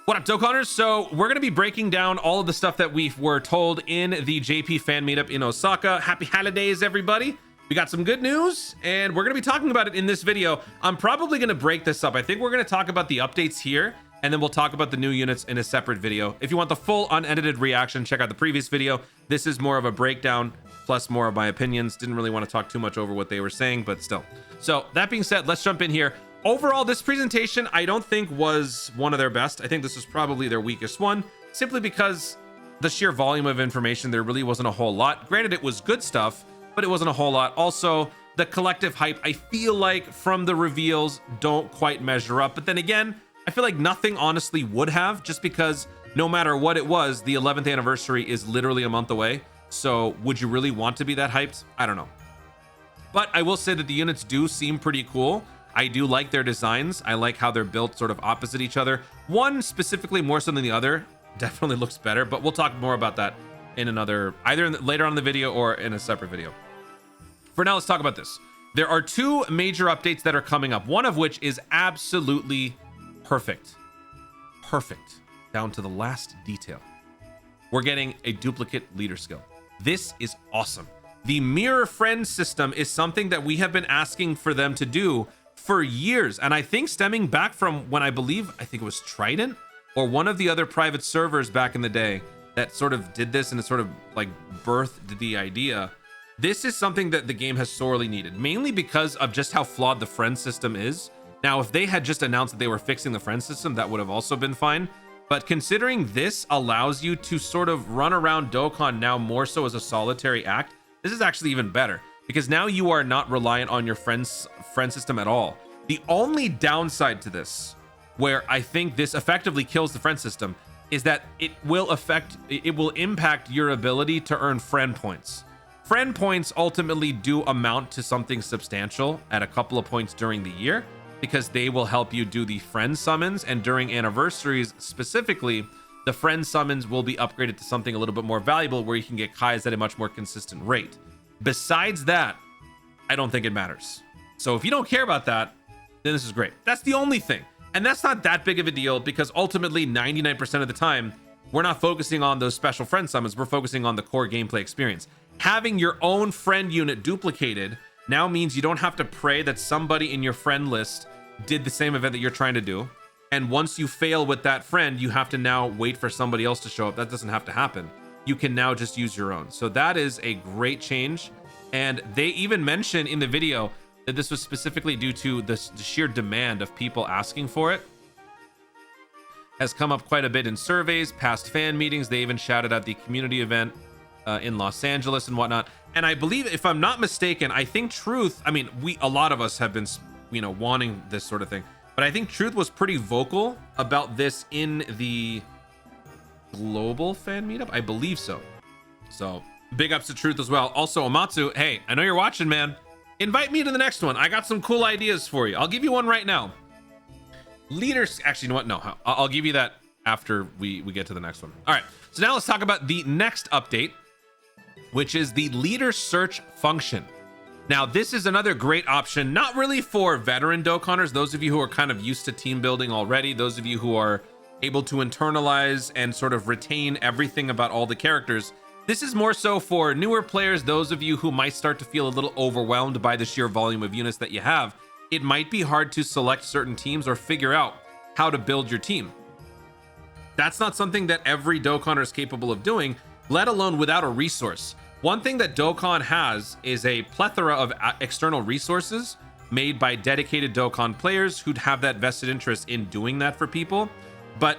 What up, Dokkanners? So we're going to be breaking down all of the stuff that we were told in the JP fan meetup in Osaka. Happy holidays, everybody. We got some good news, and we're going to be talking about it in this video. I'm probably going to break this up. I think we're going to talk about the updates here, and then we'll talk about the new units in a separate video. If you want the full unedited reaction, check out the previous video. This is more of a breakdown, plus more of my opinions. Didn't really want to talk too much over what they were saying, but still. So that being said, let's jump in here. Overall, this presentation, I don't think was one of their best. I think this was probably their weakest one, simply because the sheer volume of information, there really wasn't a whole lot. Granted, it was good stuff, but it wasn't a whole lot. Also, the collective hype, I feel like from the reveals, don't quite measure up. But then again, I feel like nothing honestly would have, just because no matter what it was, the 11th anniversary is literally a month away. So would you really want to be that hyped? I don't know. But I will say that the units do seem pretty cool. I do like their designs. I like how they're built sort of opposite each other. One specifically more so than the other definitely looks better, but we'll talk more about that in another, either later on in the video or in a separate video. For now, let's talk about this. There are two major updates that are coming up, one of which is absolutely perfect. Perfect, down to the last detail. We're getting a duplicate leader skill. This is awesome. The mirror friend system is something that we have been asking for them to do for years, and I think stemming back from when I think it was Trident or one of the other private servers back in the day that sort of did this and it sort of like birthed the idea. This is something that the game has sorely needed, mainly because of just how flawed the friend system is. Now, if they had just announced that they were fixing the friend system, that would have also been fine. But considering this allows you to sort of run around Dokkan now more so as a solitary act, this is actually even better, because now you are not reliant on your friend system at all. The only downside to this, where I think this effectively kills the friend system, is that it will impact your ability to earn friend points. Friend points ultimately do amount to something substantial at a couple of points during the year, because they will help you do the friend summons, and during anniversaries specifically, the friend summons will be upgraded to something a little bit more valuable where you can get Kais at a much more consistent rate. Besides that, I don't think it matters. So if you don't care about that, then this is great. That's the only thing. And that's not that big of a deal, because ultimately 99% of the time, we're not focusing on those special friend summons. We're focusing on the core gameplay experience. Having your own friend unit duplicated now means you don't have to pray that somebody in your friend list did the same event that you're trying to do. And once you fail with that friend, you have to now wait for somebody else to show up. That doesn't have to happen. You can now just use your own. So that is a great change. And they even mention in the video that this was specifically due to the sheer demand of people asking for it. Has come up quite a bit in surveys, past fan meetings. They even shouted at the community event in Los Angeles and whatnot. And I believe, if I'm not mistaken, I think Truth, I mean, a lot of us have been, wanting this sort of thing. But I think Truth was pretty vocal about this in the global fan meetup. I believe so. So big ups to Truth as well. Also, Amatsu, hey, I know you're watching, man. Invite me to the next one. I got some cool ideas for you. I'll give you one right now. Leaders, actually, you know what? No, I'll give you that after we get to the next one. All right, so now let's talk about the next update, which is the leader search function. Now, this is another great option, not really for veteran Dokkanners, those of you who are kind of used to team building already, those of you who are able to internalize and sort of retain everything about all the characters. This is more so for newer players, those of you who might start to feel a little overwhelmed by the sheer volume of units that you have. It might be hard to select certain teams or figure out how to build your team. That's not something that every Dokkanner is capable of doing, let alone without a resource. One thing that Dokkan has is a plethora of external resources made by dedicated Dokkan players who'd have that vested interest in doing that for people. But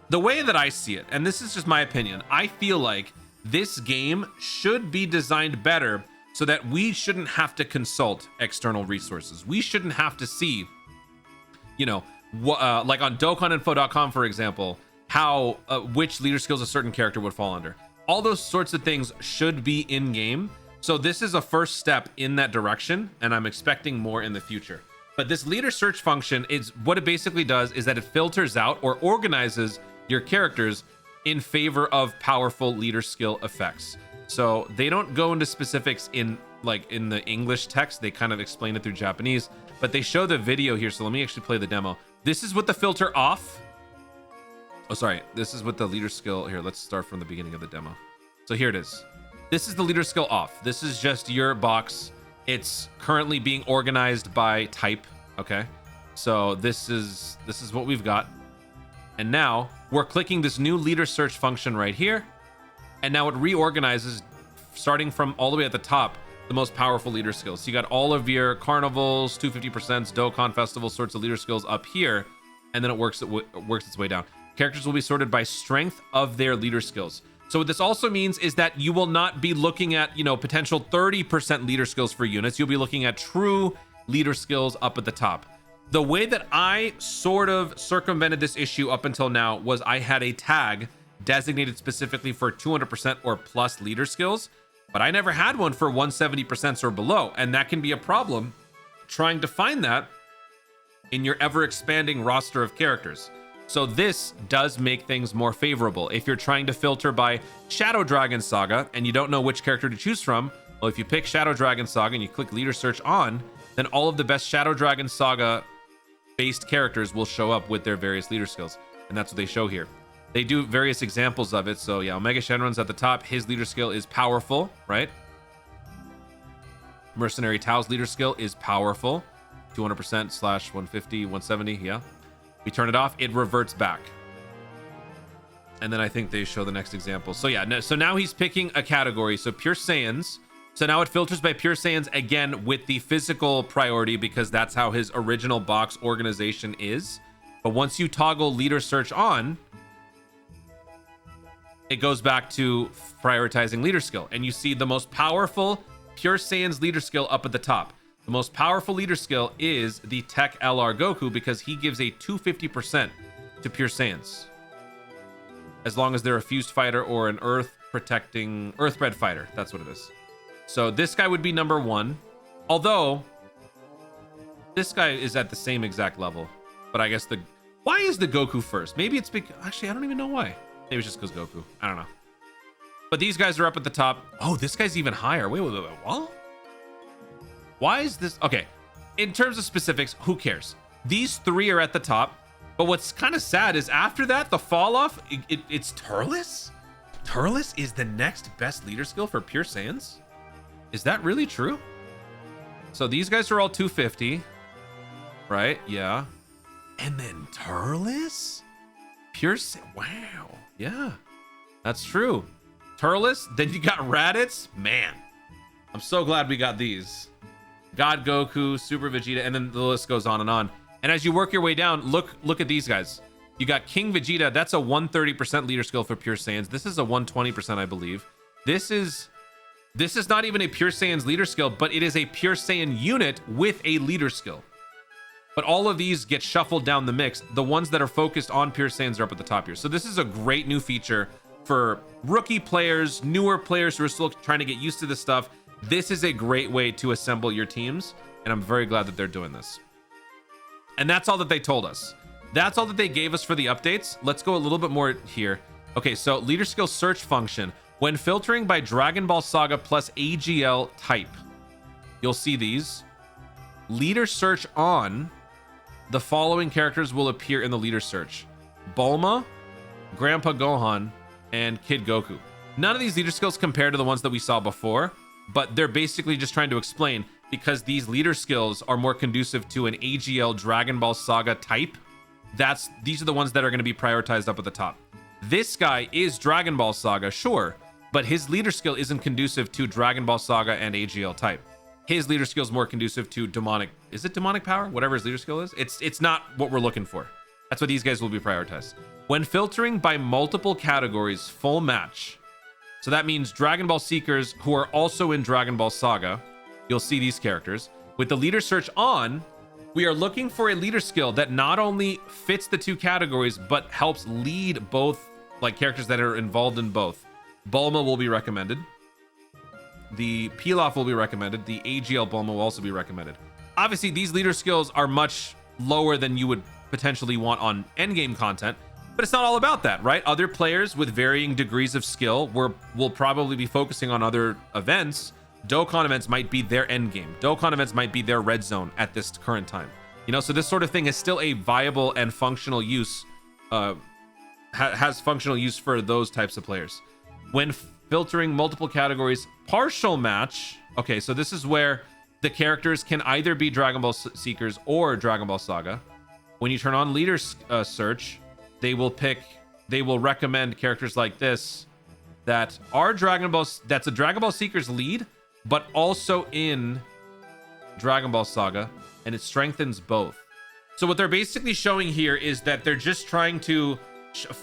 the way that I see it, and this is just my opinion, I feel like this game should be designed better so that we shouldn't have to consult external resources. We shouldn't have to see, like on DokkanInfo.com, for example, how which leader skills a certain character would fall under. All those sorts of things should be in game. So this is a first step in that direction, and I'm expecting more in the future. But this leader search function is what it basically does is that it filters out or organizes your characters in favor of powerful leader skill effects. So they don't go into specifics in the English text. They kind of explain it through Japanese, but they show the video here. So let me actually play the demo. This is with the filter off. Oh, sorry. This is with the leader skill. Here, let's start from the beginning of the demo. So here it is. This is the leader skill off. This is just your box. It's currently being organized by type. Okay. So this is what we've got. And now we're clicking this new leader search function right here. And now it reorganizes, starting from all the way at the top, the most powerful leader skills. So you got all of your carnivals, 250%, Dokkan Festival sorts of leader skills up here. And then it works its way down. Characters will be sorted by strength of their leader skills. So what this also means is that you will not be looking at, potential 30% leader skills for units. You'll be looking at true leader skills up at the top. The way that I sort of circumvented this issue up until now was I had a tag designated specifically for 200% or plus leader skills, but I never had one for 170% or below. And that can be a problem trying to find that in your ever expanding roster of characters. So this does make things more favorable. If you're trying to filter by Shadow Dragon Saga and you don't know which character to choose from, well, if you pick Shadow Dragon Saga and you click leader search on, then all of the best Shadow Dragon Saga based characters will show up with their various leader skills. And that's what they show here. They do various examples of it. So yeah, Omega Shenron's at the top. His leader skill is powerful, right? Mercenary Tao's leader skill is powerful. 200% slash 150, 170, yeah. We turn it off, it reverts back. And then I think they show the next example. So yeah, so now he's picking a category. So Pure Saiyans. So now it filters by Pure Saiyans again with the physical priority because that's how his original box organization is. But once you toggle leader search on, it goes back to prioritizing leader skill. And you see the most powerful Pure Saiyans leader skill up at the top. The most powerful leader skill is the Tech LR Goku because he gives a 250% to Pure Saiyans. As long as they're a fused fighter or an earthbred fighter. That's what it is. So this guy would be number 1. Although, this guy is at the same exact level. But I guess why is the Goku first? Maybe it's because, actually, I don't even know why. Maybe it's just because Goku. I don't know. But these guys are up at the top. Oh, this guy's even higher. Wait, what? Why is this? Okay, in terms of specifics, who cares? These 3 are at the top, but what's kind of sad is after that, the fall off, it's Turles? Turles is the next best leader skill for Pure Saiyans? Is that really true? So these guys are all 250, right? Yeah. And then Turles? Wow. Yeah, that's true. Turles, then you got Raditz. Man, I'm so glad we got these. God Goku, Super Vegeta, and then the list goes on. And as you work your way down, look at these guys. You got King Vegeta. That's a 130% leader skill for Pure Saiyans. This is a 120%, I believe. This is not even a Pure Saiyans leader skill, but it is a Pure Saiyan unit with a leader skill. But all of these get shuffled down the mix. The ones that are focused on Pure Saiyans are up at the top here. So this is a great new feature for rookie players, newer players who are still trying to get used to this stuff. This is a great way to assemble your teams, and I'm very glad that they're doing this. And that's all that they told us. That's all that they gave us for the updates. Let's go a little bit more here. Okay, so leader skill search function. When filtering by Dragon Ball Saga plus AGL type, you'll see these. Leader search on, the following characters will appear in the leader search. Bulma, Grandpa Gohan, and Kid Goku. None of these leader skills compare to the ones that we saw before, but they're basically just trying to explain because these leader skills are more conducive to an AGL Dragon Ball Saga type. These are the ones that are going to be prioritized up at the top. This guy is Dragon Ball Saga, sure, but his leader skill isn't conducive to Dragon Ball Saga and AGL type. His leader skill is more conducive to demonic. Is it demonic power? Whatever his leader skill is. It's not what we're looking for. That's what these guys will be prioritized. When filtering by multiple categories, full match. So that means Dragon Ball Seekers who are also in Dragon Ball Saga. You'll see these characters. With the leader search on, we are looking for a leader skill that not only fits the 2 categories, but helps lead both, like characters that are involved in both. Bulma will be recommended. The Pilaf will be recommended. The AGL Bulma will also be recommended. Obviously, these leader skills are much lower than you would potentially want on endgame content, but it's not all about that, right? Other players with varying degrees of skill will probably be focusing on other events. Dokkan events might be their endgame. Dokkan events might be their red zone at this current time. So this sort of thing is still a viable and functional use has functional use for those types of players. When filtering multiple categories, partial match. Okay, so this is where the characters can either be Dragon Ball Seekers or Dragon Ball Saga. When you turn on leader search, they will recommend characters like this that are that's a Dragon Ball Seekers lead, but also in Dragon Ball Saga, and it strengthens both. So what they're basically showing here is that they're just trying to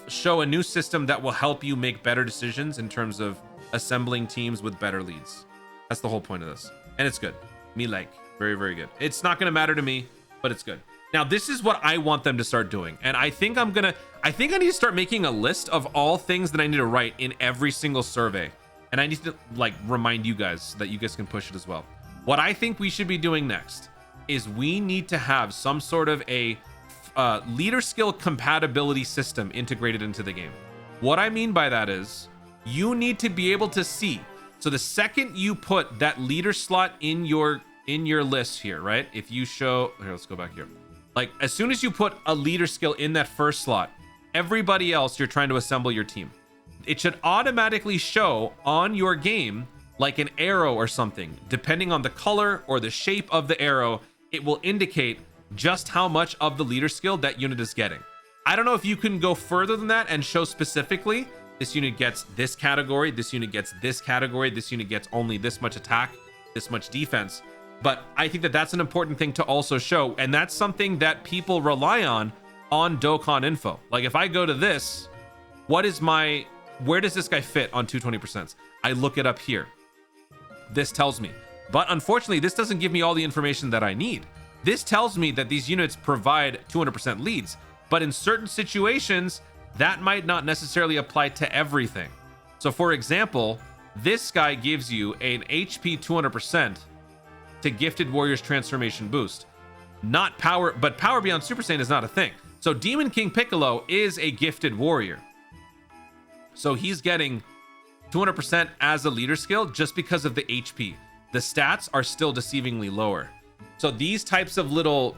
show a new system that will help you make better decisions in terms of assembling teams with better leads. That's the whole point of this, and it's good. Me like, very, very good. It's not going to matter to me, but it's good. Now, this is what I want them to start doing, and I think I need to start making a list of all things that I need to write in every single survey, and I need to like remind you guys so that you guys can push it as well. What I think we should be doing next is we need to have some sort of a leader skill compatibility system integrated into the game. What I mean by that is you need to be able to see. So the second you put that leader slot in your list here, right? If you show here, let's go back here. Like as soon as you put a leader skill in that first slot, everybody else you're trying to assemble your team, it should automatically show on your game like an arrow or something. Depending on the color or the shape of the arrow, it will indicate just how much of the leader skill that unit is getting. I don't know if you can go further than that and show specifically this unit gets this category, this unit gets this category, this unit gets only this much attack, this much defense. But I think that that's an important thing to also show, and that's something that people rely on Dokkan Info. Like if I go to this, where does this guy fit on 220%? I look it up here. This tells me. But unfortunately, this doesn't give me all the information that I need. This tells me that these units provide 200% leads, but in certain situations, that might not necessarily apply to everything. So for example, this guy gives you an HP 200% to Gifted Warrior's transformation boost. Not power, but power beyond Super Saiyan is not a thing. So Demon King Piccolo is a Gifted Warrior. So he's getting 200% as a leader skill just because of the HP. The stats are still deceivingly lower. So these types of little,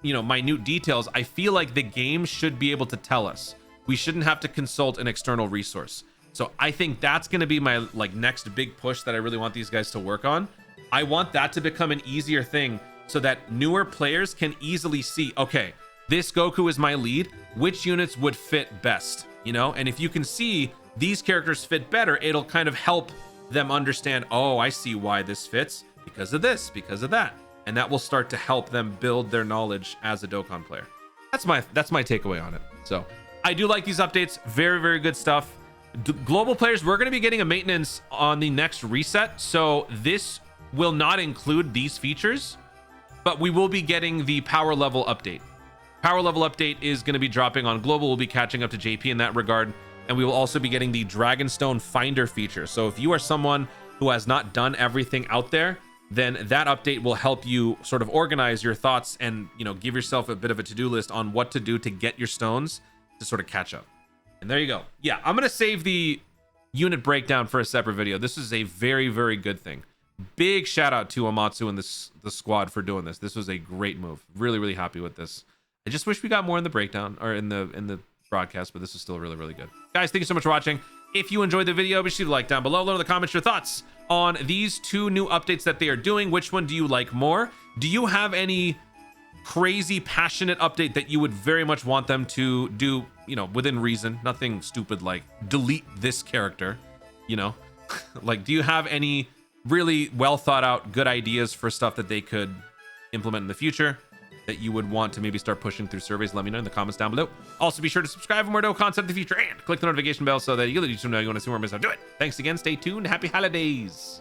minute details, I feel like the game should be able to tell us. We shouldn't have to consult an external resource. So I think that's going to be my next big push that I really want these guys to work on. I want that to become an easier thing so that newer players can easily see, okay, this Goku is my lead, which units would fit best, And if you can see these characters fit better, it'll kind of help them understand, oh, I see why this fits because of this, because of that. And that will start to help them build their knowledge as a Dokkan player. That's my takeaway on it. So I do like these updates. Very, very good stuff. Global players, we're going to be getting a maintenance on the next reset. So this will not include these features, but we will be getting the power level update. Power level update is going to be dropping on global. We'll be catching up to JP in that regard. And we will also be getting the Dragonstone Finder feature. So if you are someone who has not done everything out there, then that update will help you sort of organize your thoughts and, give yourself a bit of a to-do list on what to do to get your stones to sort of catch up. And there you go. Yeah, I'm going to save the unit breakdown for a separate video. This is a very, very good thing. Big shout out to Amatsu and the squad for doing this. This was a great move. Really, really happy with this. I just wish we got more in the breakdown or in the broadcast, but this is still really, really good. Guys, thank you so much for watching. If you enjoyed the video, be sure to like down below. Let in the comments your thoughts on these two new updates that they are doing. Which one do you like more? Do you have any crazy passionate update that you would very much want them to do, within reason? Nothing stupid like delete this character, like, do you have any really well thought out good ideas for stuff that they could implement in the future that you would want to maybe start pushing through surveys? Let me know in the comments down below. Also, be sure to subscribe for more Dokkan content in the future and click the notification bell so that you'll know you want to see more. Do it. Thanks again. Stay tuned. Happy holidays.